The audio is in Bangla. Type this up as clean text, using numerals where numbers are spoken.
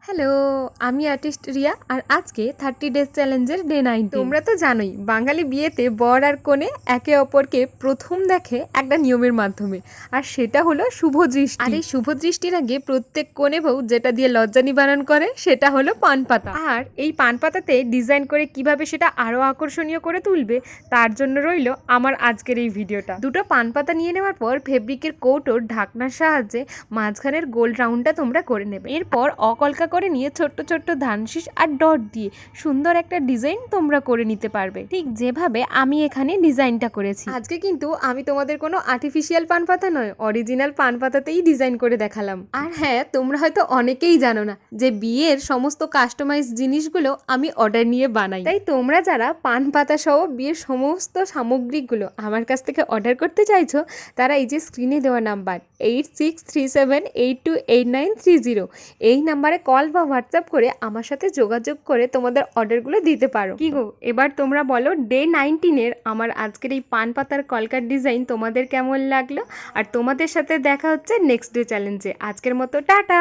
হ্যালো, আমি আর্টিস্ট রিয়া আর আজকে 30 ডেজ চ্যালেঞ্জের ডে 9। তোমরা তো জানোই বাঙালি বিয়েতে বর আর কনে একে অপরকে প্রথম দেখে একটা নিয়মের মাধ্যমে, আর সেটা হলো শুভ দৃষ্টি। আর এই শুভ দৃষ্টির আগে প্রত্যেক কনে বউ যেটা দিয়ে লজ্জা নিবারণ করে সেটা হলো পান পাতা। আর এই পান পাতাতে ডিজাইন করে কিভাবে সেটা আরো আকর্ষণীয় করে তুলবে তার জন্য রইল আমার আজকের এই ভিডিওটা। দুটো পান পাতা নিয়ে নেওয়ার পর ফেব্রিকের কৌটোর ঢাকনার সাহায্যে মাঝখানের গোল রাউন্ডটা তোমরা করে নেবে। এরপর অকলকা করে নিয়ে ছোট্ট ছোট্ট ধানশিস আর ডট দিয়ে সুন্দর একটা ডিজাইন তোমরা করে নিতে পারবে, ঠিক যেভাবে আমি এখানে ডিজাইনটা করেছি। আজকে কিন্তু আমি তোমাদের কোনো আর্টিফিশিয়াল পান পাতা নয়, অরিজিনাল পান পাতাতেই ডিজাইন করে দেখালাম। আর হ্যাঁ, তোমরা হয়তো অনেকেই জানো না যে বিয়ের সমস্ত কাস্টমাইজ জিনিসগুলো আমি অর্ডার নিয়ে বানাই। তাই তোমরা যারা পান পাতা সহ বিয়ের সমস্ত সামগ্রীগুলো আমার কাছ থেকে অর্ডার করতে চাইছো, তারা এই যে স্ক্রিনে দেওয়া নাম্বার 8637828930 এই নাম্বারে কল বা হোয়াটসঅ্যাপ করে আমার সাথে যোগাযোগ করে তোমাদের অর্ডারগুলো দিতে পারো। কি গো, এবার তোমরা বলো ডে 19 আমার আজকের এই পান পাতার কলকার ডিজাইন তোমাদের কেমন লাগলো। আর তোমাদের সাথে দেখা হচ্ছে নেক্সট ডে চ্যালেঞ্জে। আজকের মতো টাটা।